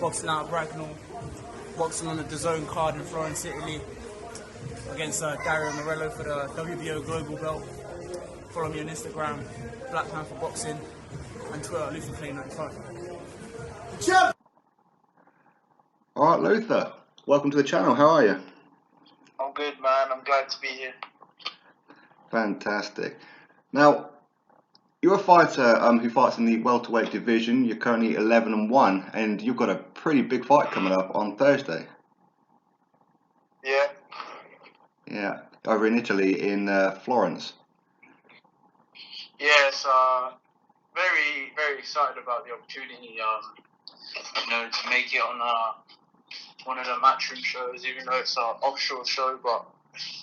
boxing out of Bracknell, boxing on the DAZN card in Florence, Italy, against Dario Morello for the WBO Global Belt. Follow me on Instagram, Black Panther Boxing, and Twitter, LutherClay95. All right, Luther, welcome to the channel. How are you? I'm good, man. I'm glad to be here. Fantastic. Now, you're a fighter who fights in the welterweight division. You're currently 11-1, and you've got a pretty big fight coming up on Thursday. Yeah. Yeah, over in Italy, in Florence. Yes, very, very excited about the opportunity, to make it on one of the Matchroom shows, even though it's an offshore show, but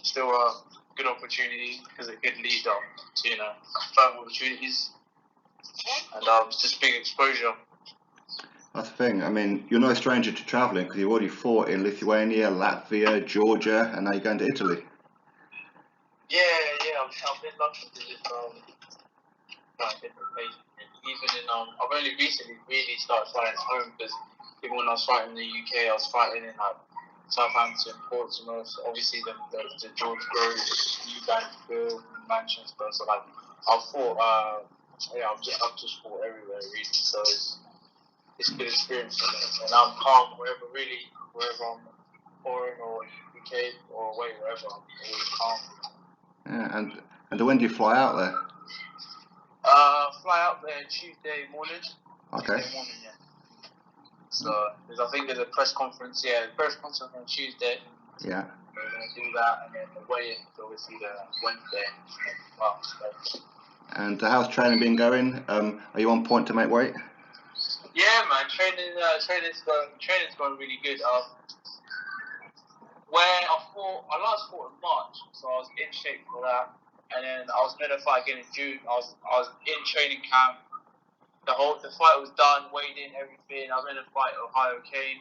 still a good opportunity because it could lead up to, further opportunities and just big exposure. That's the thing. I mean, you're no stranger to travelling because you've already fought in Lithuania, Latvia, Georgia, and now you're going to Italy. Yeah, I've been lucky to visit different places. Even in, I've only recently really started fighting at home because even when I was fighting in the UK, I was fighting in Southampton, Portsmouth, obviously the George Grove, Newbank, Manchester. So I've fought, I've just fought everywhere really. So it's a good experience for me, and I'm calm wherever I'm foreign or UK or away, wherever I'm always calm. Yeah, and when do you fly out there? Fly out there Tuesday morning. Okay. Tuesday morning, yeah. So I think there's a press conference. Yeah, the press conference on Tuesday. Yeah. We're gonna do that, and then the weigh-in is obviously the Wednesday. And how's training been going? Are you on point to make weight? Yeah, man. Training's going really good. Where I last fought in March, so I was in shape for that. And then I was meant to fight again in June. I was in training camp. The fight was done, weighed in, everything. I was meant to fight Ohio Kane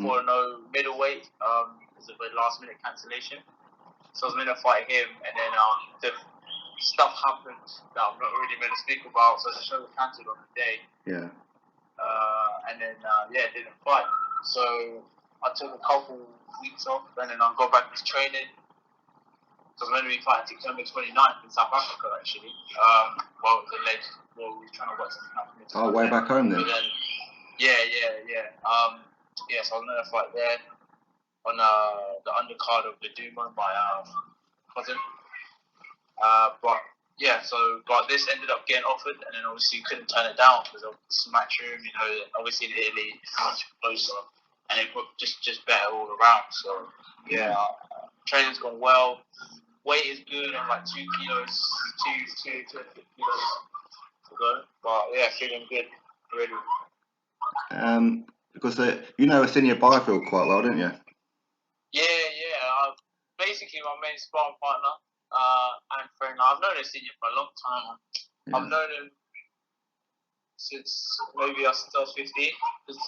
for no middleweight because of a last minute cancellation. So I was meant to fight him, and then the stuff happened that I'm not really meant to speak about. So the show was cancelled on the day. Yeah. And then didn't fight. So I took a couple weeks off, and then I got back to training. So I was meant to be fighting September 29th in South Africa, actually. We were trying to work something out. Oh, way back home then? Yeah. So I was meant to fight there on the undercard of the Duma, my cousin. But this ended up getting offered, and then obviously couldn't turn it down because of this Matchroom, obviously in Italy, it's much closer, and it just better all around. So, training's gone well. Weight is good. I'm like 2 kilos, 2 kilos to go. But yeah, feeling good, really. Because you know Senior Byfield quite well, don't you? Yeah. Basically, my main sparring partner and friend. I've known Senior for a long time. Yeah. I've known him since I was 15. Because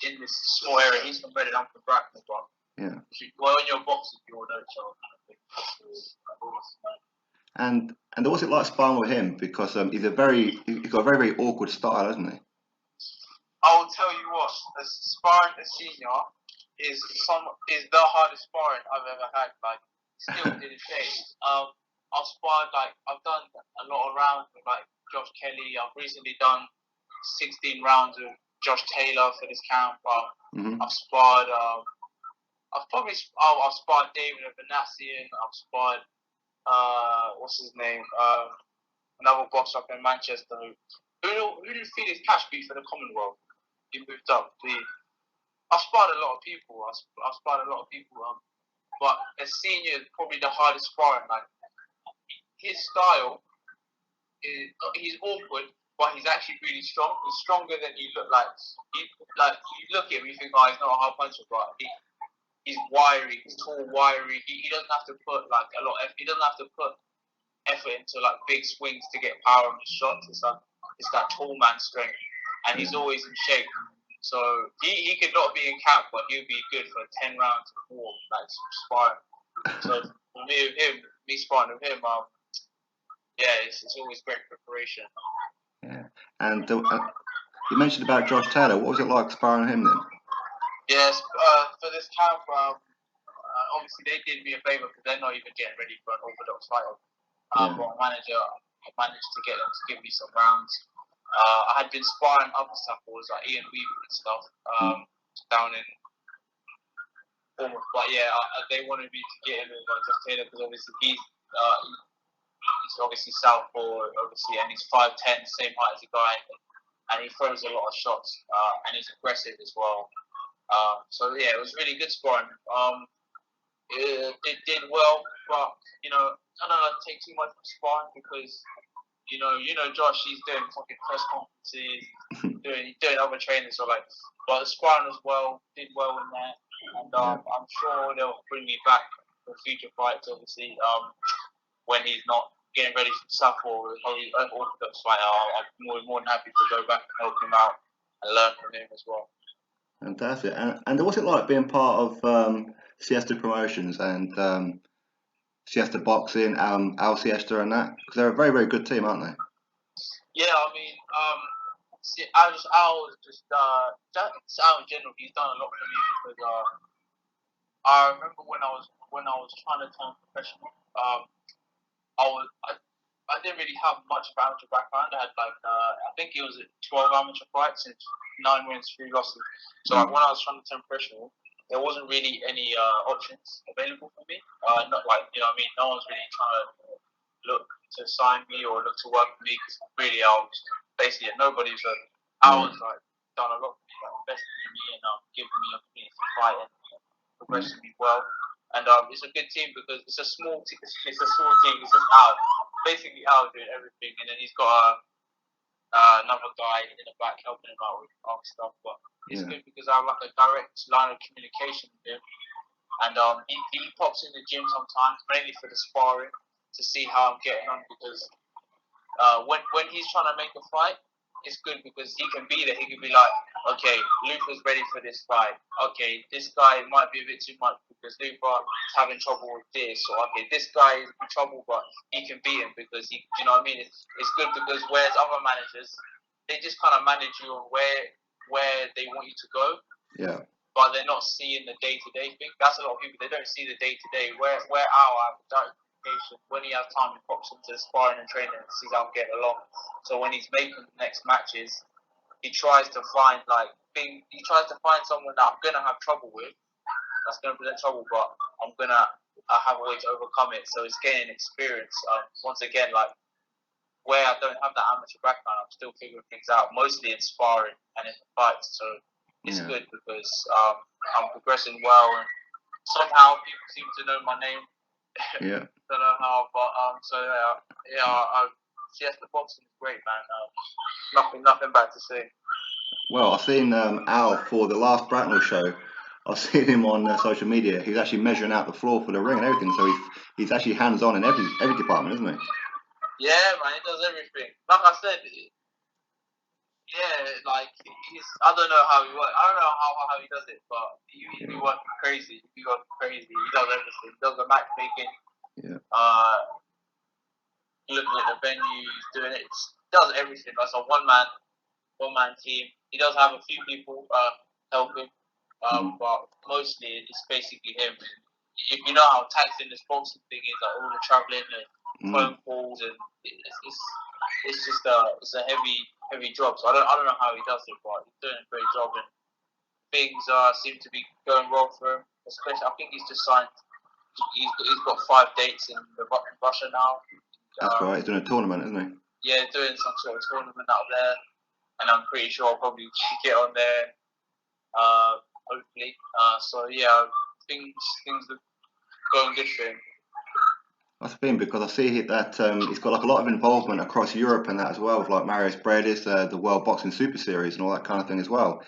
in this small area, he's from Reading, I'm from Bracknell, but yeah. Well, in your boxes, you all know each other. And what's it like sparring with him? Because he's got a very, very awkward style, hasn't he? I'll tell you what, the sparring the Senior is the hardest sparring I've ever had. Still to this day. I've sparred I've done a lot of rounds with Josh Kelly. I've recently done 16 rounds with Josh Taylor for this camp. I've sparred. I've sparred David Vanasian. I've sparred what's his name? Another boxer up in Manchester who did Felix Cash beat for the Commonwealth. He moved up. I've sparred a lot of people. I've sparred a lot of people. But a Senior is probably the hardest sparring. His style he's awkward, but he's actually really strong. He's stronger than he look like. You look at him, you think, he's not a hard puncher, but he's wiry. He's tall, wiry. He doesn't have to put a lot. He doesn't have to put effort into big swings to get power on his shots. It's that tall man strength, and he's always in shape. So he could not be in camp, but he'll be good for 10 rounds or more, sparring. So for me sparring with him, it's always great preparation. Yeah, and You mentioned about Josh Taylor. What was it like sparring him then? Yes, for this camp, obviously they did me a favour because they're not even getting ready for an orthodox fight. But my manager managed to get them to give me some rounds. I had been sparring other southpaws like Ian Weaver and stuff down in Bournemouth. But yeah, they wanted me to get him with Josh Taylor because obviously he's obviously southpaw, obviously, and he's 5'10", same height as the guy, and he throws a lot of shots, and he's aggressive as well. So yeah, it was really good sparring. It did well, but I don't like to take too much from sparring because Josh, he's doing fucking press conferences, doing other trainings, so but the sparring as well, did well in there, and I'm sure they'll bring me back for future fights. Obviously, when he's not getting ready for Southpaw or orthodox fight, I'm more than happy to go back and help him out and learn from him as well. Fantastic. And what's it like being part of Siesta Promotions and Siesta Boxing, Al Siesta and that? Because they're a very, very good team, aren't they? Yeah, I mean, Al in general, he's done a lot for me because I remember when I was trying to turn professional, I didn't really have much of amateur background. I had I think it was 12 amateur fights and 9 wins, 3 losses. So when I was trying to turn professional, there wasn't really any options available for me. Not like no one's really trying to look to sign me or look to work with me because really I was basically nobody. So I was done a lot for me, invested in me and giving me opportunities to fight and progressing me well. And it's a good team because it's a small team. It's a small team. It's just Al, basically Al doing everything, and then he's got another guy in the back helping him out with other stuff. But it's good because I have like a direct line of communication with him, and he pops in the gym sometimes, mainly for the sparring to see how I'm getting on. Because when he's trying to make a fight, it's good because he can be there. He can be like, okay, Luther's ready for this fight. Okay, this guy might be a bit too much because Luther's having trouble with this. Or okay, this guy is in trouble, but he can beat him because he, you know what I mean? It's good because whereas other managers, they just kind of manage you on where they want you to go. Yeah. But they're not seeing the day-to-day thing. That's a lot of people. They don't see the day-to-day. Where I have direct communication, when he has time, he pops into sparring and training and sees how I'm getting along. So when he's making the next matches, he tries to find someone that I'm gonna have trouble with. That's gonna present trouble, but I'm gonna have a way to overcome it. So it's gaining experience. Once again, like where I don't have that amateur background, I'm still figuring things out, mostly in sparring and in fights. So it's good because I'm progressing well, and somehow people seem to know my name. Yeah. Don't know how, but Siesta Boxing is great, man. Nothing bad to say. Well, I've seen Al for the last Bracknell show. I've seen him on social media. He's actually measuring out the floor for the ring and everything. So he's actually hands on in every department, isn't he? Yeah, man, he does everything. Like I said, I don't know how he works. I don't know how he does it, but he be working crazy. He does everything. He does the matchmaking. Yeah. Looking at the venues, doing it. Does everything. That's a one man team. He does have a few people helping, but mostly it's basically him. If you know how taxing this boxing thing is, like all the traveling and phone calls, and it's just a heavy job. So I don't know how he does it, but he's doing a great job, and things seem to be going well for him. Especially, I think he's just signed. He's got 5 dates in Russia now. That's right. He's doing a tournament, isn't he? Yeah, doing some sort of tournament out there, and I'm pretty sure I'll probably get on there. Hopefully. So yeah, things are going good for him. That's the thing, because I see that he's got like a lot of involvement across Europe and that as well, with like Marius Bredis, the World Boxing Super Series and all that kind of thing as well.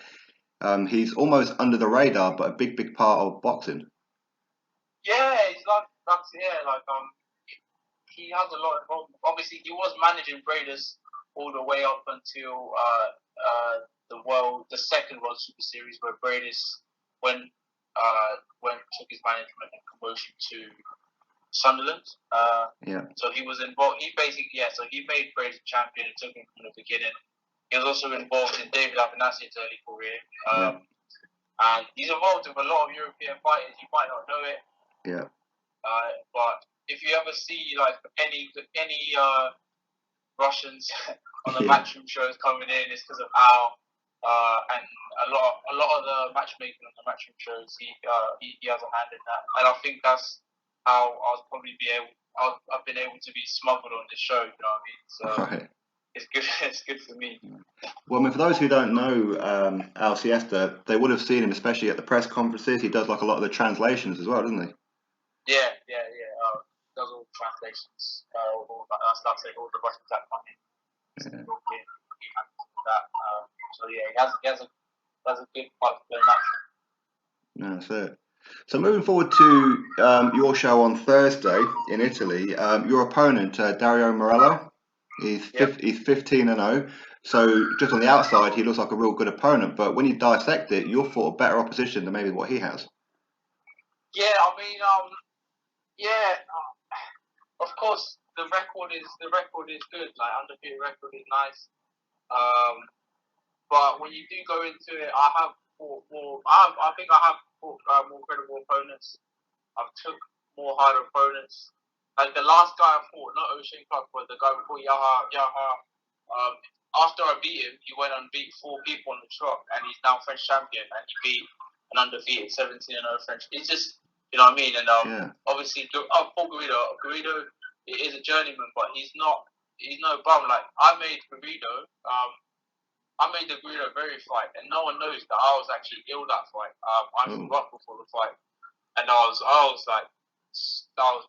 He's almost under the radar, but a big part of boxing. Yeah, he's he has a lot of involvement. Obviously, he was managing Bredis all the way up until the second World Super Series, where Bredis took his management and promotion to Sunderland. So he was involved. He basically, so he made Bredis champion and took him from the beginning. He was also involved in David Afanasiev's early career. Yeah. And he's involved with a lot of European fighters. You might not know it. Yeah. But if you ever see like any Russians on the Matchroom shows coming in, it's because of Al. And a lot of the matchmaking on the Matchroom shows, he has a hand in that. And I think that's how I've been able to be smuggled on this show. You know what I mean? So Right. it's good. It's good for me. Well, I mean, for those who don't know Al Siesta, they would have seen him, especially at the press conferences. He does like a lot of the translations as well, doesn't he? Yeah. Does all the translations. All the Russian that come in. So yeah, he has a good part to play match. No, that's it. So moving forward to your show on Thursday in Italy, your opponent Dario Morello, he's 15-0. So just on the outside, he looks like a real good opponent, but when you dissect it, you're fought a better opposition than maybe what he has. Yeah, I mean, of course the record is good. Like undefeated record is nice. But when you do go into it, I have fought more. I think I have fought more credible opponents. I've took more harder opponents. Like the last guy I fought, not O'Shane Clark, but the guy before Yaha. After I beat him, he went and beat 4 people on the trot, and he's now French champion, and he beat an undefeated 17-0 French. It's just, you know what I mean? And obviously, I've fought Guido. Guido is a journeyman, but he's no bum. Like I made Guido. I made the Guido very fight, and no one knows that I was actually ill that fight. I threw up before the fight, and I was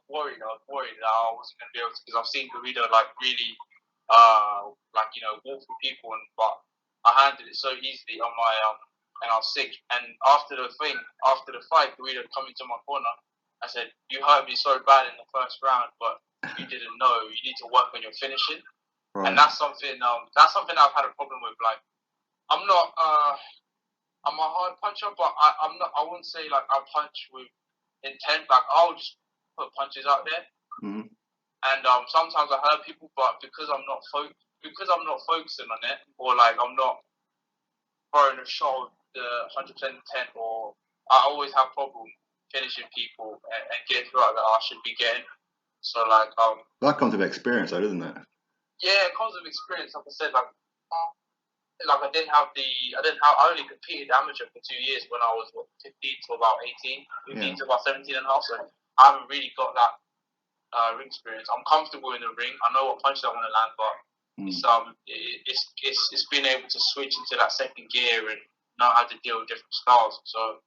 worried. I was worried that I wasn't going to be able to, because I've seen Guido like really, walk through people, but I handled it so easily on my and I was sick. And after the fight, Guido come into my corner. I said, "You hurt me so bad in the first round, but you didn't know. You need to work on your finishing." Right. And that's something I've had a problem with. Like, I'm not I'm a hard puncher, but I'm not. I wouldn't say like I punch with intent. Like I'll just put punches out there, and sometimes I hurt people, but because I'm not focusing on it, or like I'm not throwing a shot with the 100% intent, or I always have problem finishing people and getting through that I should be getting. So like that comes with experience, though, doesn't it? Yeah, it comes with experience. Like I said, like I only competed amateur for 2 years when I was 15 to about 18, 15 to about 17 and a half. So I haven't really got that ring experience. I'm comfortable in the ring. I know what punches I want to land, but it's being able to switch into that second gear and know how to deal with different styles. So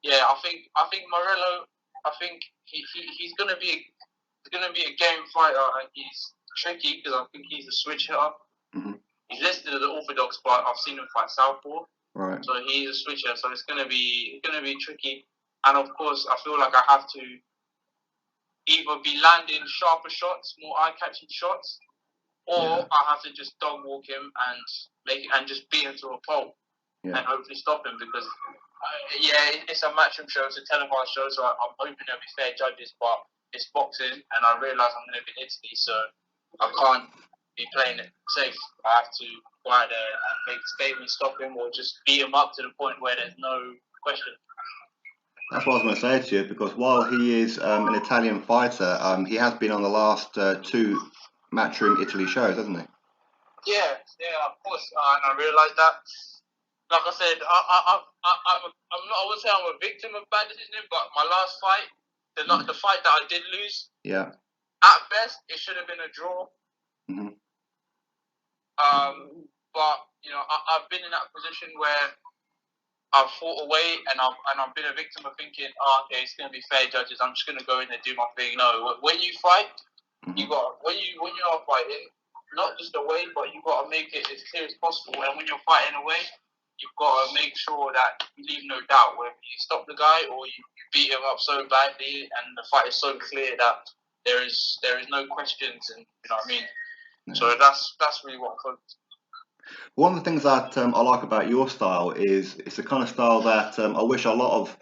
yeah, I think Morello. I think he's gonna be a game fighter, and he's tricky because I think he's a switch hitter. He's listed as an orthodox, but I've seen him fight southpaw. Right. So he's a switcher, so it's gonna be tricky. And of course, I feel like I have to either be landing sharper shots, more eye-catching shots, or I have to just dog walk him and just beat him to a pulp and hopefully stop him, because it's a Matchroom show, it's a televised show, so I'm hoping there'll be fair judges, but it's boxing, and I realise I'm going to be in Italy, so I can't be playing it safe. I have to go out there and make a statement, stop him, or just beat him up to the point where there's no question. That's what I was going to say to you, because while he is an Italian fighter, he has been on the last 2 Matchroom Italy shows, hasn't he? Yeah, of course, and I realise that. Like I said, I wouldn't say I'm a victim of bad decisioning, but my last fight, the fight that I did lose, at best it should have been a draw. But you know, I've been in that position where I've fought away, and I've been a victim of thinking, okay, it's going to be fair judges. I'm just going to go in and do my thing. No, when you fight, you got when you are fighting, not just away, but you got to make it as clear as possible. And when you're fighting away, you've got to make sure that you leave no doubt whether you stop the guy or you beat him up so badly, and the fight is so clear that there is no questions, and you know what I mean. So that's really what I'm focused. One of the things that I like about your style is it's the kind of style that I wish a lot of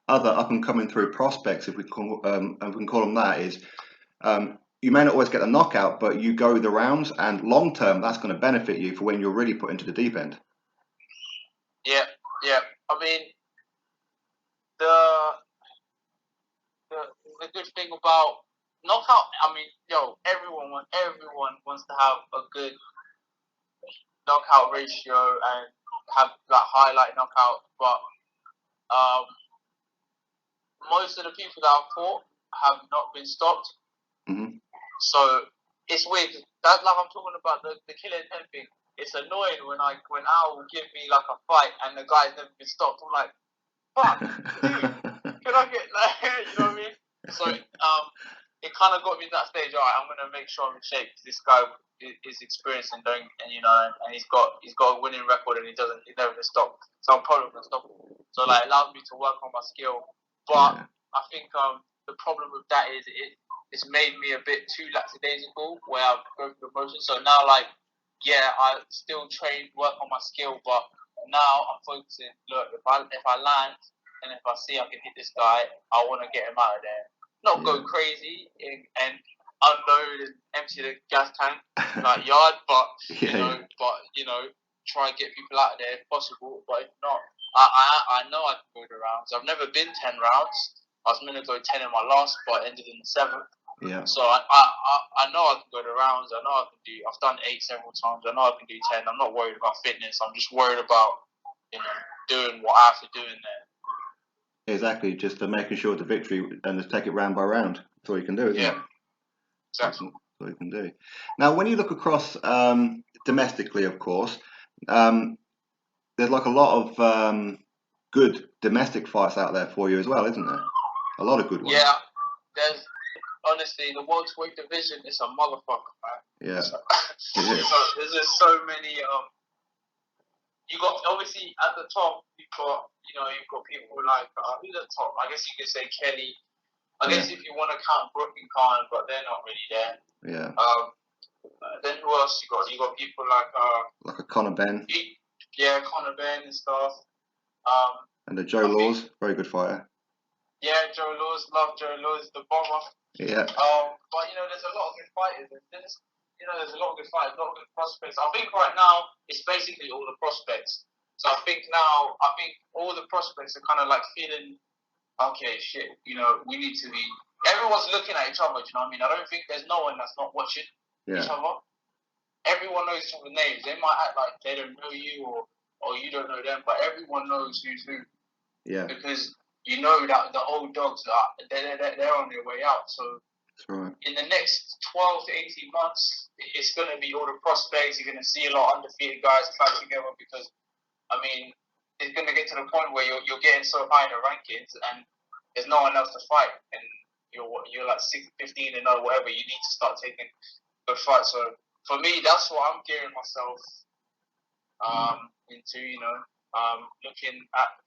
other up and coming through prospects, if we can call them that, is you may not always get a knockout, but you go the rounds, and long term, that's going to benefit you for when you're really put into the deep end. Yeah. I mean, the good thing about knockout, I mean, everyone wants to have a good knockout ratio and have that highlight knockout, but most of the people that I've fought have not been stopped. Mm-hmm. So it's weird. That, like I'm talking about the killing 10 thing. It's annoying when Al will give me like a fight and the guy's never been stopped. I'm like, fuck, dude, can I get like, you know what I mean? So it kind of got me to that stage. All right, I'm gonna make sure I'm in shape. This guy is experienced and he's got a winning record and he's never been stopped. So I'm probably gonna stop him. So like, it allows me to work on my skill. But I think the problem with that is it's made me a bit too lackadaisical where I go through the motions. So now, like, yeah, I still train, work on my skill, but now I'm focusing. Look, if I land and if I see I can hit this guy, I want to get him out of there. Not go crazy and unload and empty the gas tank like yard, but try and get people out of there if possible. But if not, I know I can go the rounds. I've never been 10 rounds. I was meant to go 10 in my last, but ended in the 7th. Yeah. So I know I can go the rounds. I know I can do. I've done 8 several times. I know I can do 10. I'm not worried about fitness. I'm just worried about doing what I have to do in there. Exactly, just making sure the victory and to take it round by round. That's all you can do, isn't it? Exactly. That's all you can do. Now, when you look across domestically, of course, there's like a lot of good domestic fights out there for you as well, isn't there? A lot of good ones. Yeah, there's honestly the welterweight division is a motherfucker, man. Yeah, so, there's just so many. You got obviously at the top. You've got people like who's at the top? I guess you could say Kelly. I guess if you want to count Brooke and Khan, but they're not really there. Yeah. Then who else you got? You got people like a Connor Benn. Yeah, Connor Benn and stuff. And the Joe Laws, very good fighter. Yeah, Joe Laws, love Joe Laws, the bomber. Yeah. But there's a lot of good fighters. There's a lot of good fighters, a lot of good prospects. I think right now it's basically all the prospects. So I think all the prospects are kind of like feeling, okay, shit, we need to be. Everyone's looking at each other. Do you know what I mean? I don't think there's no one that's not watching each other. Everyone knows each other's names. They might act like they don't know you or you don't know them, but everyone knows who's who. Yeah. Because you know that the old dogs they're on their way out. So in the next 12 to 18 months, it's going to be all the prospects. You're going to see a lot of undefeated guys fight together because, I mean, it's going to get to the point where you're getting so high in the rankings and there's no one else to fight, and you're like 15 and 0, whatever. You need to start taking good fights. So for me, that's what I'm gearing myself into. Looking at.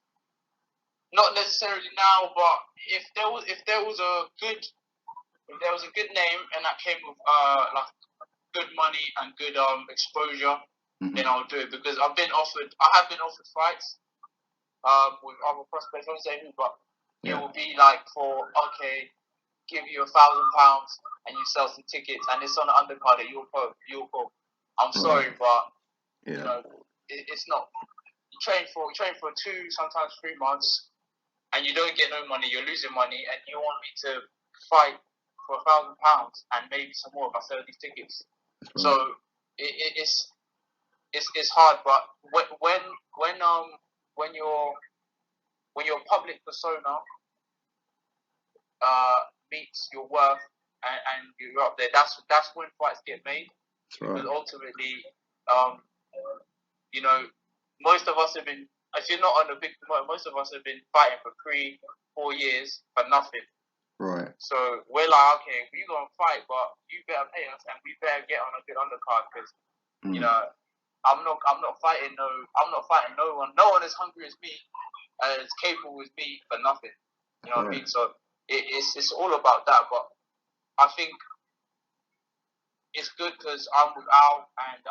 Not necessarily now, but if there was a good name and that came with like good money and good exposure, then I'll do it because I have been offered fights with other prospects. I won't say who, but it will be like give you £1,000 and you sell some tickets and it's on the undercard that you'll go. I'm sorry, but it's not. You train for 2, sometimes 3 months. And you don't get no money, you're losing money, and you want me to fight for £1,000 and maybe some more if I sell these tickets. So it's hard, but when your public persona meets your worth and you're up there, that's when fights get made. Because ultimately, most of us have been. If you're not on a big promoter, most of us have been fighting for 3-4 years for nothing. Right. So we're like, okay, we're gonna fight, but you better pay us, and we better get on a good undercard because I'm not fighting no one. No one as hungry as me, as capable as me for nothing. You know what I mean? So it's all about that. But I think it's good because I'm with Al, and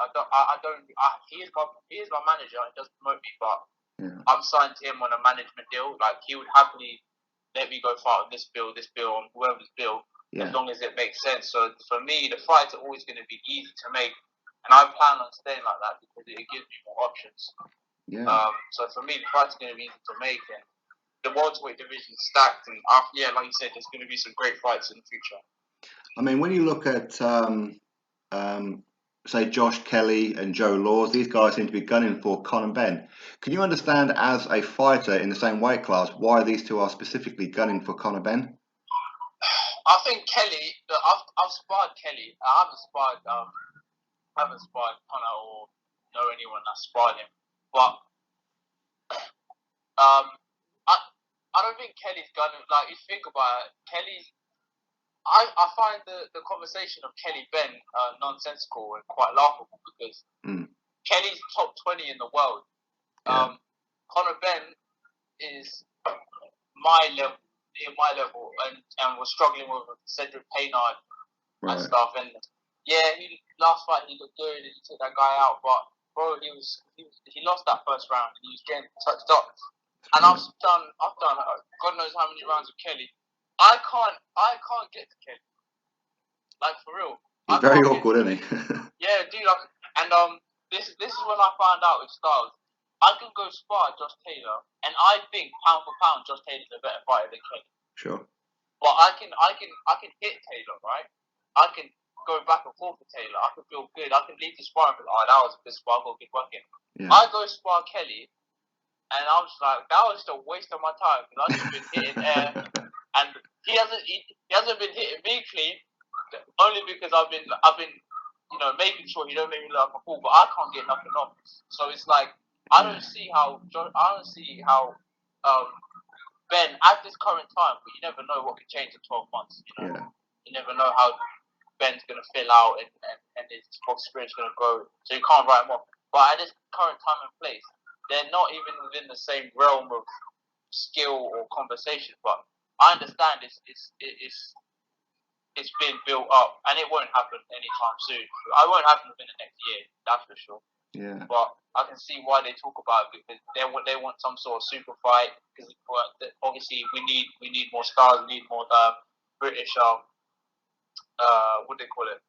he is my manager and does promote me, but. I'm signed to him on a management deal. Like, he would happily let me go fight on this bill, on whoever's bill. as long as it makes sense. So for me, the fights are always going to be easy to make, and I plan on staying like that because it gives me more options. Yeah. So for me, the fights are going to be easy to make, and the welterweight division is stacked. And yeah, like you said, there's going to be some great fights in the future. I mean, when you look at say Josh Kelly and Joe Laws, these guys seem to be gunning for Connor Benn. Can you understand, as a fighter in the same weight class, why these two are specifically gunning for Connor Benn? I think Kelly. I've sparred Kelly. I haven't sparred Connor or know anyone that's sparred him. But I don't think Kelly's gunning. Like, if you think about it, I find the conversation of Kelly Benn nonsensical and quite laughable because Kelly's top 20 in the world. Connor Benn is my level, and was struggling with Cedric Paynard and stuff. And yeah, last fight he looked good and he took that guy out, but bro, he lost that first round and he was getting touched up. And I've done God knows how many rounds with Kelly. I can't get to Kelly. Like, for real. He's very awkward, isn't he? Yeah, dude. This is when I found out with Styles. I can go spar Josh Taylor, and I think pound for pound, Josh Taylor's a better fighter than Kelly. Sure. But I can hit Taylor, right? I can go back and forth with Taylor. I can feel good. I can leave the spar and be like, that was a good spar. I got a good work in. Yeah. I go spar Kelly, and I was like, that was just a waste of my time because I've just been hitting air, and he hasn't been hitting me clean, only because I've been making sure he don't make me look like a fool, but I can't get nothing off. So it's like I don't see how Ben at this current time, but you never know what can change in 12 months. You never know how Ben's gonna fill out and his box experience gonna grow. So you can't write him off. But at this current time and place, they're not even within the same realm of skill or conversation. But I understand it's been built up, and it won't happen anytime soon. It won't happen within the next year, that's for sure. Yeah. But I can see why they talk about it because they want some sort of super fight. Because obviously we need more stars, we need more British what do they call it?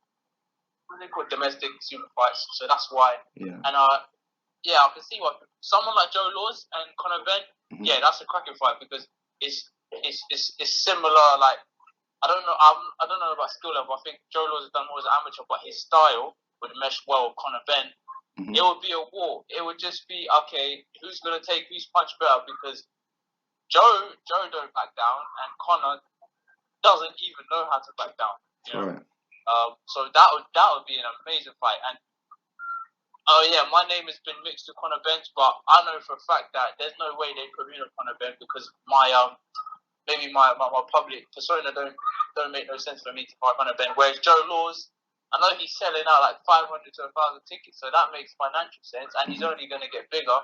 What do they call it? Domestic super fights. So that's why. Yeah. And I can see why someone like Joe Laws and Connor Benn. Mm-hmm. Yeah, that's a cracking fight because it's similar. Like, I don't know about skill level. I think Joe Laws has done more as an amateur, but his style would mesh well with Connor Benn. Mm-hmm. It would be a war. It would just be, okay, who's going to take whose punch better? Because Joe don't back down, and Connor doesn't even know how to back down. Right. So that would be an amazing fight. And my name has been mixed with Connor Benn's, but I know for a fact that there's no way they put me with Connor Benn because my public persona don't make no sense for me to fight Connor Benn. Whereas Joe Laws, I know he's selling out like 500 to 1,000 tickets, so that makes financial sense, and he's only going to get bigger.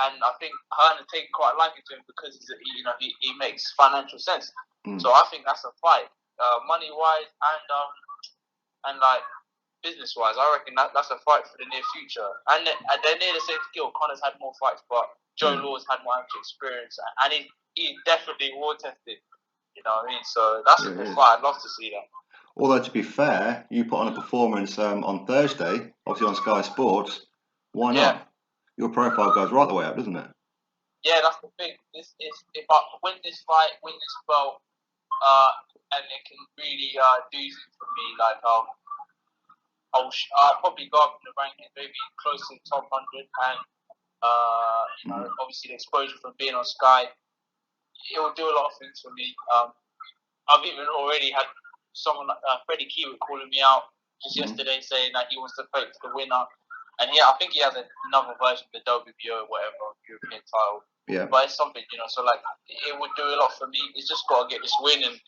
And I think Hearn take quite liking to him because he makes financial sense. So I think that's a fight, money wise and like business wise. I reckon that's a fight for the near future. And they're near the same skill. Connor's had more fights, but Joe Laws had more experience, and he definitely war tested. You know what I mean? So that's a good fight. I'd love to see that. Although, to be fair, you put on a performance on Thursday, obviously on Sky Sports. Why not? Yeah. Your profile goes right the way up, doesn't it? Yeah, that's the thing. This is, if I win this fight, win this belt, and it can really do something for me. Like, I'll probably go up in the rankings, maybe close to the top 100, and obviously the exposure from being on Sky, it will do a lot of things for me. I've even already had someone like Freddie Kiewit calling me out just yesterday saying that he wants to fight for the winner. And I think he has another version of the WBO or whatever, European title. Yeah. But it's something, so like, it would do a lot for me. It's just got to get this win and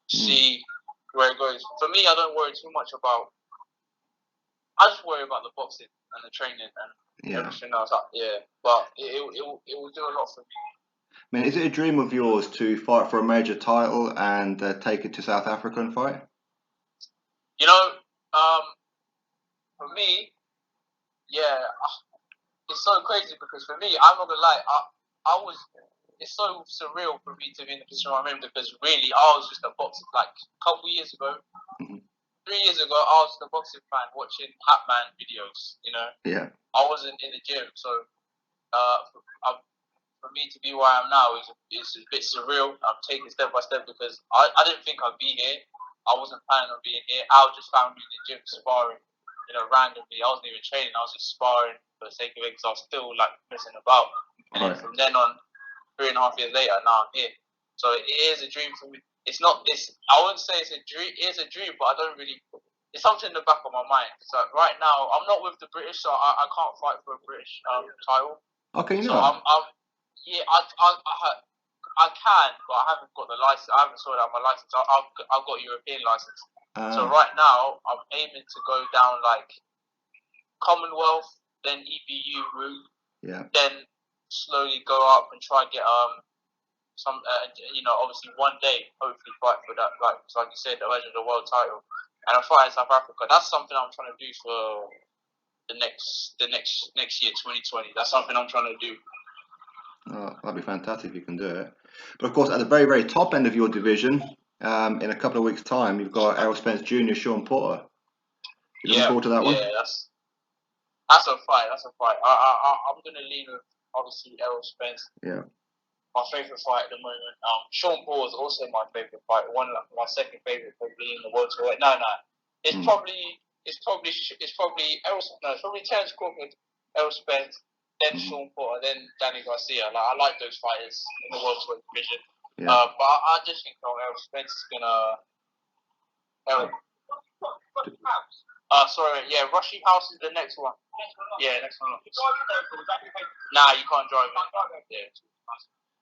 see where it goes. For me, I don't worry too much about, I just worry about the boxing and the training and everything else. But it will do a lot for me. I mean, is it a dream of yours to fight for a major title and take it to South Africa and fight? For me, it's so crazy because for me, I'm not gonna lie, I was it's so surreal for me to be in the position I'm in, because really I was just a boxing, like a couple years ago, 3 years ago, I was just a boxing fan watching Hatman videos. You know, I wasn't in the gym, so for me to be where I am now is a bit surreal. I'm taking step by step because I didn't think I'd be here. I wasn't planning on being here. Al just found me in the gym sparring, you know, randomly. I wasn't even training. I was just sparring for the sake of it because I was still like messing about. And then from then on, 3.5 years later, now I'm here. So it is a dream for me. It's not this. I wouldn't say it's a dream. It is a dream, but I don't really. It's something in the back of my mind. So right now, I'm not with the British, so I can't fight for a British title. Okay, so I'm yeah, I can, but I haven't got the license. I haven't sorted out my license. I've got a European license. So right now, I'm aiming to go down like Commonwealth, then EBU route, then slowly go up and try and get some, you know, obviously one day hopefully fight for that, like you said, the world title, and I'm fighting South Africa. That's something I'm trying to do for the next year, 2020. That's something I'm trying to do. Oh, that'd be fantastic if you can do it. But of course, at the very, very top end of your division, in a couple of weeks' time, you've got Errol Spence Jr, Shawn Porter. You looking forward to that one? Yeah, that's a fight. I'm gonna lean with obviously Errol Spence. Yeah. My favorite fight at the moment. Shawn Porter is also my favorite fight. My second favorite probably in the welterweight. No. It's probably Errol. No, it's probably Terence Crawford, Errol Spence, then Shawn Porter, then Danny Garcia. Like I like those fighters in the welterweight division. Yeah. But I just think Errol Spence is gonna. Sorry, yeah, Rushy House is the next one. Yeah, next one. Nah, you can't drive it.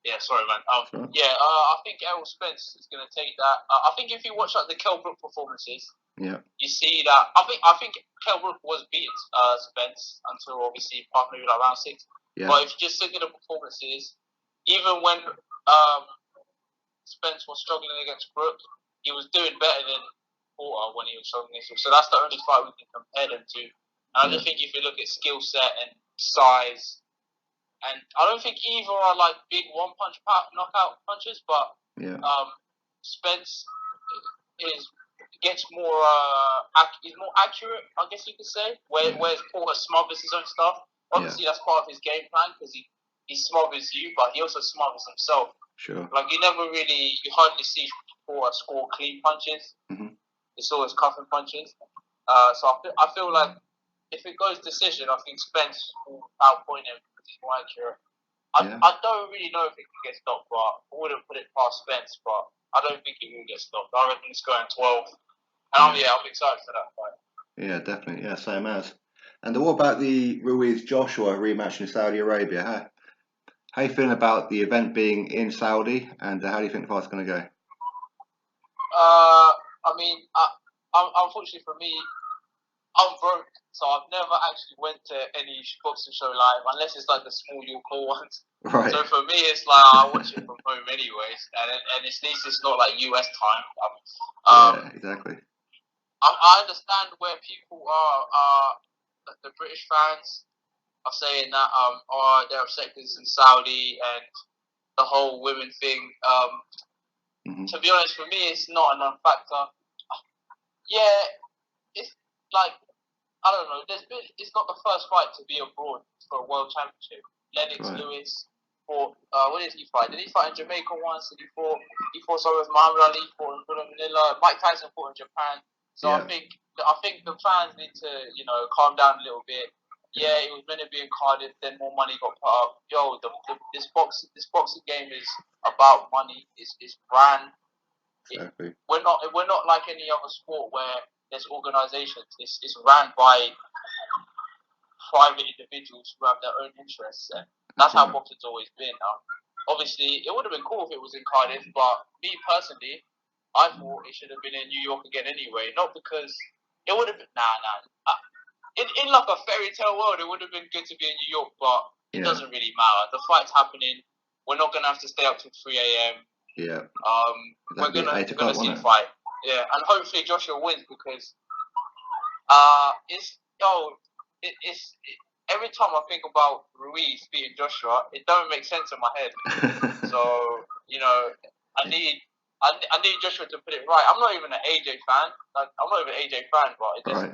Yeah, sorry, man. I think Errol Spence is gonna take that. I think if you watch like the Kell Brook performances, you see that. I think Kell Brook was beating Spence until obviously maybe like round 6. Yeah. But if you just look at the performances, even when Spence was struggling against Brook, he was doing better than Porter when he was struggling against him. So that's the only fight we can compare them to. And I just think if you look at skill set and size, and I don't think either are like big one-punch knockout punches, but Spence gets more he's more accurate, I guess you could say. Whereas Porter smothers his own stuff. Obviously, that's part of his game plan because he smothers you, but he also smothers himself. Sure. Like you hardly see Porter score clean punches. It's always cuffing punches. So I feel like if it goes decision, I think Spence will outpoint him because he's more accurate. I don't really know if it can get stopped, but I wouldn't put it past Spence, but I don't think it will get stopped. I reckon it's going 12. And I'm excited for that fight. Yeah, definitely. Yeah, same as. And what about the Ruiz-Joshua rematch in Saudi Arabia? How are you feeling about the event being in Saudi, and how do you think the fight's going to go? I mean, unfortunately for me, I'm broke, so I've never actually went to any boxing show live unless it's like the small local ones. Right. So for me, it's like I watch it from home anyways, and at least it's not like US time. Yeah, exactly. I understand where people are. The British fans are saying that they're upset because it's in Saudi and the whole women thing. To be honest, for me, it's not a non-factor. Yeah, it's like I don't know. It's not the first fight to be abroad for a world championship. Lennox Lewis fought. What did he fight? Did he fight in Jamaica once? He fought with Muhammad Ali. Fought in Manila. Mike Tyson fought in Japan. So I think the fans need to calm down a little bit. Yeah, it was meant to be in Cardiff. Then more money got put up. This boxing game is about money. It's brand. Exactly. We're not like any other sport where there's organisations. It's ran by private individuals who have their own interests, and that's how boxing's always been. Obviously, it would have been cool if it was in Cardiff, but me personally, I thought it should have been in New York again anyway. Not because it would have been in like a fairy tale world, it would have been good to be in New York, but it doesn't really matter. The fight's happening. We're not gonna have to stay up till 3 a.m. Yeah. We're gonna see the fight. Yeah, and hopefully Joshua wins because every time I think about Ruiz beating Joshua, it don't make sense in my head. So, I need Joshua to put it right. I'm not even an AJ fan. Like, I'm not even an AJ fan, but it just,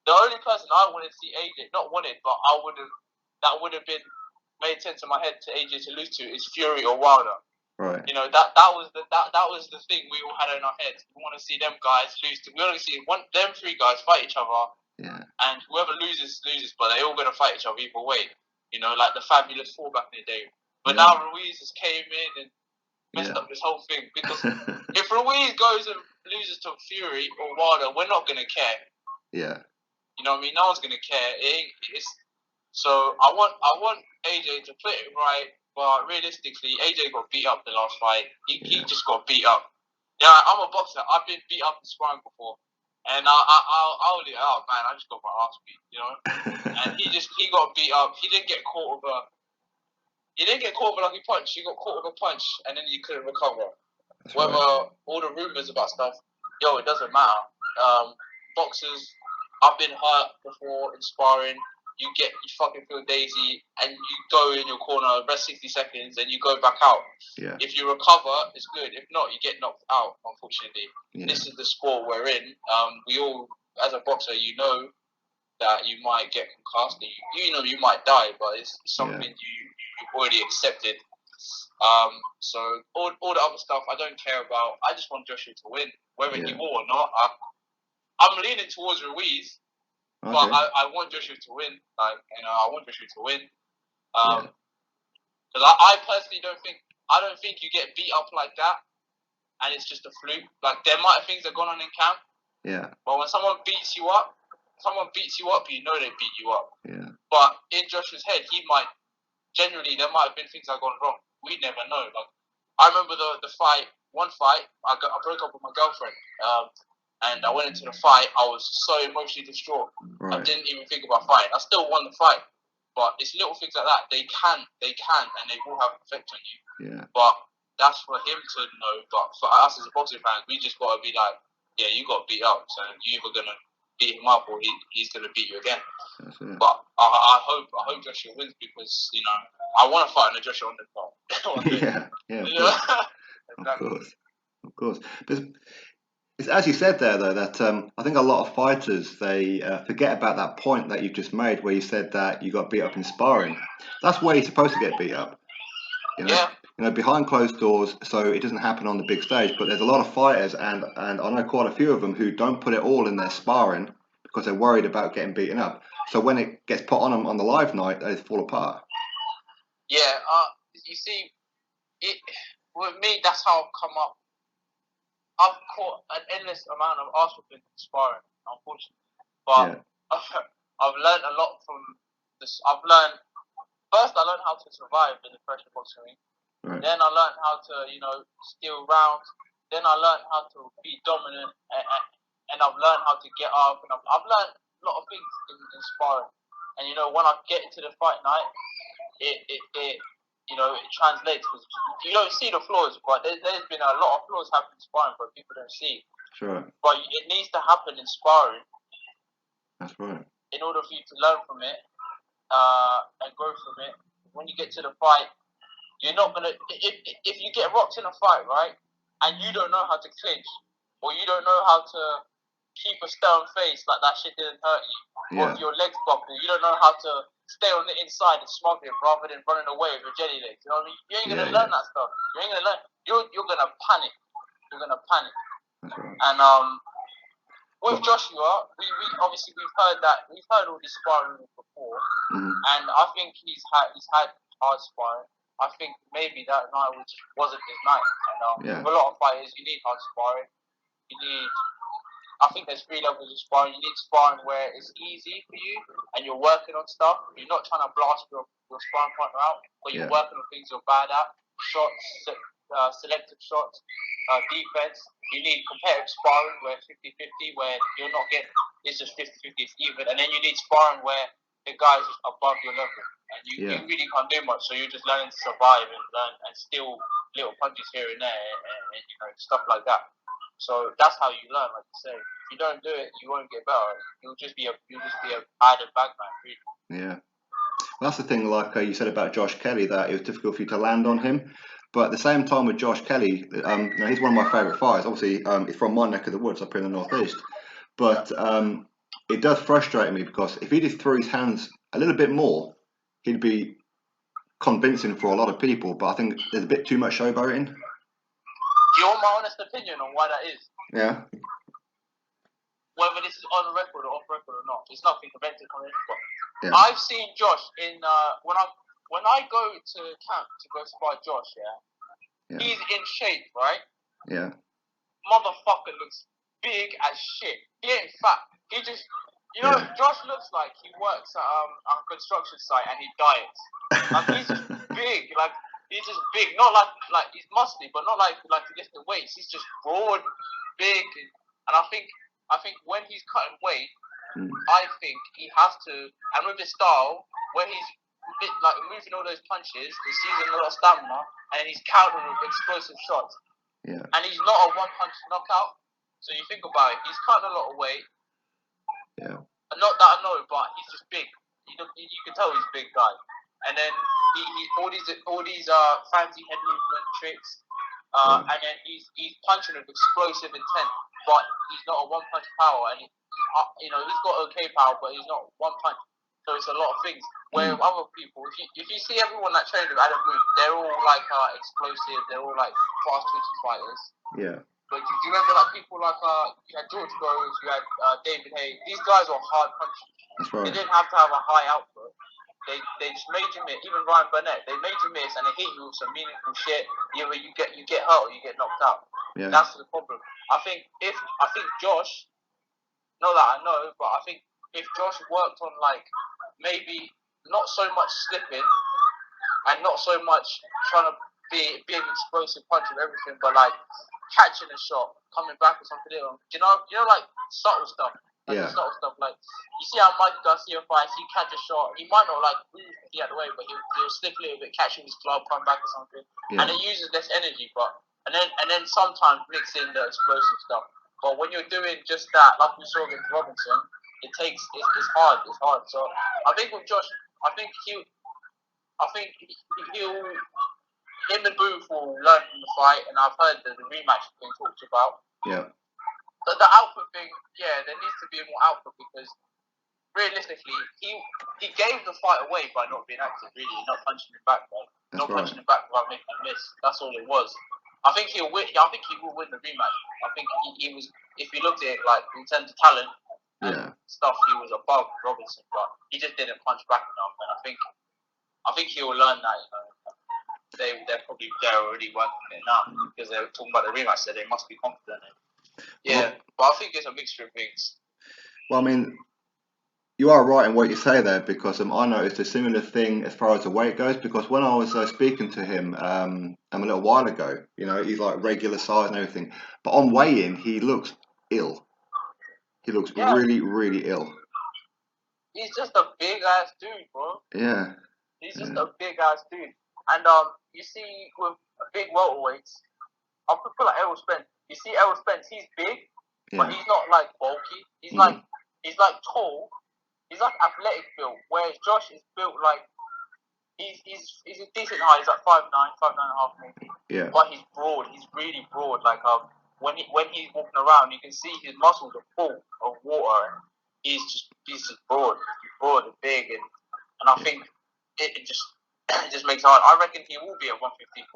the only person I wanted to see AJ, not wanted, but that would have been made sense in my head to AJ to lose to is Fury or Wilder. Right. That was the thing we all had in our heads. We want to see them guys lose to. We want to see them three guys fight each other. Yeah. And whoever loses, but they're all gonna fight each other either way. Like the Fabulous Four back in the day. But now Ruiz just came in and messed up this whole thing, because if Ruiz goes and loses to Fury or Wilder, we're not gonna care. Yeah. You know what I mean? No one's gonna care. So I want AJ to put it right, but realistically, AJ got beat up the last fight. He just got beat up. Yeah, I'm a boxer. I've been beat up in sparring before, and I'll man, I just got my ass beat, And he got beat up. He didn't get caught with a lucky punch. He got caught with a punch, and then he couldn't recover. All the rumors about stuff, it doesn't matter. Boxers, I've been hurt before in sparring. You fucking feel daisy, and you go in your corner, rest 60 seconds, and you go back out. Yeah. If you recover, it's good. If not, you get knocked out, unfortunately. Yeah. This is the sport we're in. We all, as a boxer, that you might get concussed, you might die, but it's something you've already accepted. So all the other stuff I don't care about. I just want Joshua to win, whether he will or not. I'm leaning towards Ruiz. Okay. But I want Joshua to win. I want Joshua to win. Because I personally don't think you get beat up like that, and it's just a fluke. Like, there might have things that gone on in camp. Yeah. But when someone beats you up, you know they beat you up. Yeah. But in Joshua's head, there might have been things that gone wrong. We never know. Like, I remember one fight, I broke up with my girlfriend. And I went into the fight. I was so emotionally distraught. Right. I didn't even think about fighting. I still won the fight, but it's little things like that. They can, and they will have an effect on you. Yeah. But that's for him to know. But for us as a boxing fans, we just gotta be like, yeah, you got beat up, so you're either gonna beat him up or he's gonna beat you again. That's it. But I hope Joshua wins, because I want to fight on the Joshua undercard. Yeah. Of course. It's as you said there, though, that I think a lot of fighters, they forget about that point that you've just made, where you said that you got beat up in sparring. That's where you're supposed to get beat up. Behind closed doors, so it doesn't happen on the big stage. But there's a lot of fighters, and I know quite a few of them, who don't put it all in their sparring because they're worried about getting beaten up. So when it gets put on them on the live night, they fall apart. Yeah, you see, with me, that's how I've come up. I've caught an endless amount of arse whipping in sparring, unfortunately. But I've learned a lot from this. First I learned how to survive in the pressure boxing ring. Right. Then I learned how to, steal rounds. Then I learned how to be dominant, and I've learned how to get up. And I've learned a lot of things in sparring. And when I get into the fight night, it translates, because you don't see the flaws, but there's been a lot of flaws happening in sparring, but people don't see. Sure. But it needs to happen in sparring. That's right. In order for you to learn from it and grow from it, when you get to the fight, you're not gonna. If you get rocked in a fight, right, and you don't know how to clinch, or you don't know how to keep a stern face like that shit didn't hurt you, or if your legs buckle, you don't know how to stay on the inside and smother it rather than running away with your jelly legs. You know what I mean? You ain't gonna learn that stuff. You ain't gonna learn. You're gonna panic. You're gonna panic. That's right. And with Joshua, we've heard all these sparring before, and I think he's had hard sparring. I think maybe that night wasn't his night. And with a lot of fighters, you need hard sparring. I think there's 3 levels of sparring. You need sparring where it's easy for you and you're working on stuff. You're not trying to blast your sparring partner out, but you're working on things you're bad at. Shots, selective shots, defense. You need competitive sparring where 50-50, where you're not getting, it's just 50-50, it's even. And then you need sparring where the guy's just above your level. And you really can't do much, so you're just learning to survive and learn and steal little punches here and there and stuff like that. So that's how you learn, like you say. If you don't do it, you won't get better. You'll just be a idle bagman, really. Yeah. That's the thing, like you said about Josh Kelly, that it was difficult for you to land on him. But at the same time with Josh Kelly, he's one of my favourite fighters. Obviously, he's from my neck of the woods up here in the northeast. But it does frustrate me because if he just threw his hands a little bit more, he'd be convincing for a lot of people. But I think there's a bit too much showboating. Do you want my honest opinion on why that is? Yeah. Whether this is on record or off record or not, it's nothing prevented coming in. Yeah. I've seen Josh in when I go to camp to go spar Josh, Yeah. he's in shape, right? Yeah. Motherfucker looks big as shit. He ain't fat. He just, Josh looks like he works at a construction site and he diets. Like he's just big. Like he's just big. Not like he's muscly, but not like he lifts the weights. He's just broad, big, and I think when he's cutting weight, I think he has to, and with his style, when he's like moving all those punches, he's using a lot of stamina, and he's countering with explosive shots. Yeah. And he's not a one-punch knockout. So you think about it, he's cutting a lot of weight. Yeah. And not that I know, but he's just big. You can tell he's a big guy. And then he all these fancy head movement tricks. And then he's punching with explosive intent, but he's not a one-punch power. And he's got okay power, but he's not one punch. So it's a lot of things. Where other people, if you see everyone that trained with Adam Booth, they're all like explosive. They're all like fast twitching fighters. Yeah. But do you remember like people like you had George Groves, you had David Hay. These guys are hard punchers. That's right. They didn't have to have a high output. They just made you miss. Even Ryan Burnett, they made you miss and they hit you with some meaningful shit. Either you get hurt or you get knocked out. Yeah. That's the problem. I think Josh, not that I know, but I think if Josh worked on like maybe not so much slipping and not so much trying to be an explosive punch of everything, but like catching a shot, coming back or something little. You know, like subtle stuff. Like subtle stuff. Like you see how Mike Garcia fights, he catch a shot. He might not like move the other way, but he'll slip a little bit, catch with his glove, come back or something. Yeah. And it uses less energy, and then sometimes mix in the explosive stuff. But when you're doing just that, like we saw against Robinson, it's hard. It's hard. So I think with Josh, him and Booth will learn from the fight, and I've heard that the rematch has been talked about. Yeah. But the output thing, there needs to be more output because realistically, he gave the fight away by not being active. Really, not punching him back, right? That's not right. punching him back without making a miss. That's all it was. I think he'll win. I think he will win the rematch. I think he was. If you looked at it like in terms of talent and stuff, he was above Robinson, but he just didn't punch back enough. And I think he will learn that. They're already working it now because they're talking about the rematch, so they must be confident in it. But I think it's a mixture of things. Well, I mean, you are right in what you say there because I noticed a similar thing as far as the weight goes because when I was speaking to him a little while ago, he's like regular size and everything, but on weigh-in he looks ill. He looks really, really ill. He's just a big ass dude, bro. Yeah. He's just a big ass dude. And you see with big welterweights, I'll put like Errol Spence. You see Errol Spence, he's big, but he's not like bulky. He's like tall. He's like athletic built. Whereas Josh is built like he's a decent height. He's like 5'9", 5'9.5" maybe. Yeah. But he's broad. He's really broad. Like when he's walking around, you can see his muscles are full of water. He's just broad. He's broad and big, and I think it just makes it hard. I reckon he will be at 154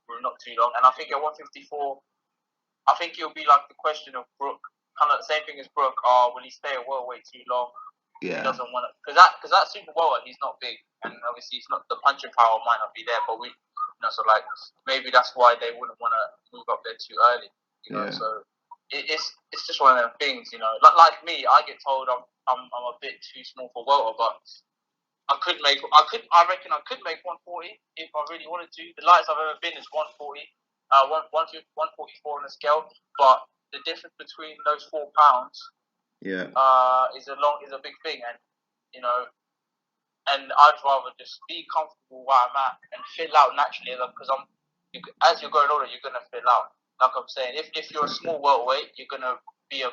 for not too long, and I think at 154, I think it'll be like the question of Brook, kind of the same thing as Brook. Will he stay at welterweight too long? Yeah. He doesn't want to, because that super welter, he's not big, and obviously it's not, the punching power might not be there, but so like maybe that's why they wouldn't want to move up there too early. So it's just one of them things. Like me, I get told I'm a bit too small for welter, but I reckon I could make 140 if I really wanted to. The lightest I've ever been is 140, 144 on the scale. But the difference between those 4 pounds, is a big thing, and and I'd rather just be comfortable where I'm at and fill out naturally, because as you're growing older, you're gonna fill out. Like I'm saying, if you're a small welterweight, you're gonna be a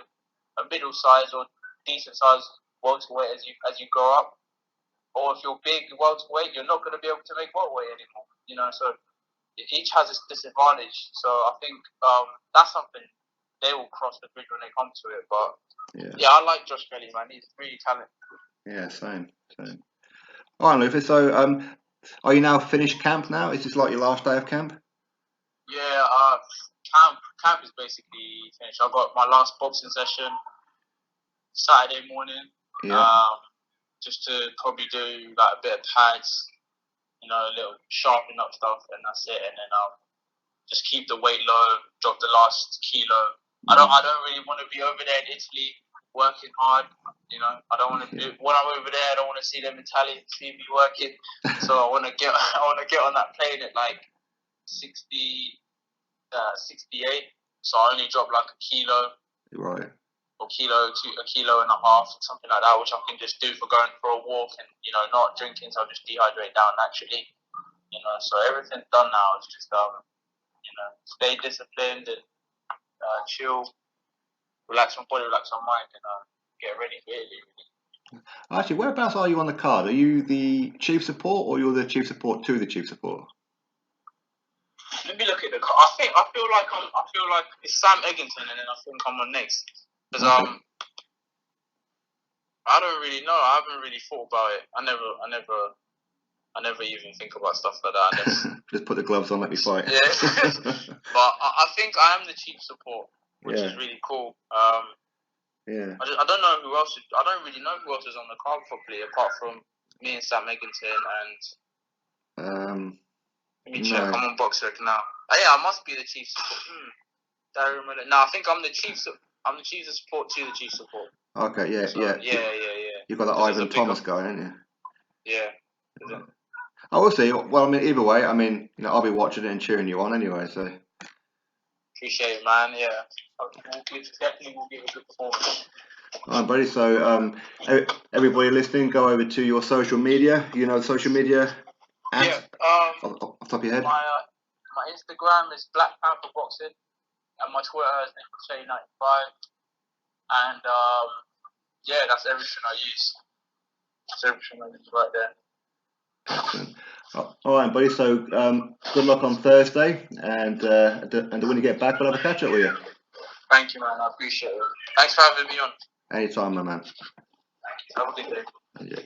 middle size or decent size welterweight as you grow up. or if you're big welterweight, you're not going to be able to make welterweight anymore. You know, so each has its disadvantage. So I think that's something they will cross the bridge when they come to it. But yeah, I like Josh Kelly, man. He's really talented. Yeah, same. All right, Luther. So, are you now finished camp now? Is this like your last day of camp? Yeah, camp is basically finished. I got my last boxing session Saturday morning. Yeah. Just to probably do like a bit of pads, you know, a little sharpening up stuff, and that's it. And then just keep the weight low, drop the last kilo. I don't really want to be over there in Italy working hard. You know, I don't want to do when I'm over there. I don't want to see them Italians see me working. So I want to get on that plane at like 68. So I only drop like a kilo. Right. Or a kilo and a half, something like that, which I can just do for going for a walk and, you know, not drinking, so I'll just dehydrate down naturally. You know, so everything's done now. It's just you know, stay disciplined and chill, relax my body, relax my mind, and get ready for it. Actually, whereabouts are you on the card? Are you the chief support, or you're the chief support to the chief support? Let me look at the card. I feel like it's Sam Eggington, and then I think I'm on next because I don't really know. I haven't really thought about it. I never even think about stuff like that. Just put the gloves on, let me fight. Yeah, but I think I am the chief support, which is really cool. Yeah. I don't know who else. I don't really know who else is on the card properly, apart from me and Sam Eggington and. Let me check. I'm on BoxRec now. Oh, yeah, I must be the chief support. No, I think I'm the chief. I'm the chief of support to the chief support. Okay. Yeah. So, yeah. You've got that Ivan Thomas guy, haven't you? Yeah. I will see. Well, I mean, either way, I mean, you know, I'll be watching it and cheering you on anyway. So. Appreciate it, man. Yeah. Definitely will give a good performance. All right, buddy. So, everybody listening, go over to your social media. You know, social media. Yeah. Off the top of your head. My Instagram is Black Panther Boxing, and my Twitter is Shay95. And that's everything I use. That's everything I use right there. Excellent. All right, buddy. So, good luck on Thursday, and when you get back, we'll have a catch up with you. Thank you, man. I appreciate it. Thanks for having me on. Anytime, my man. Thank you. Have a good day. Yeah.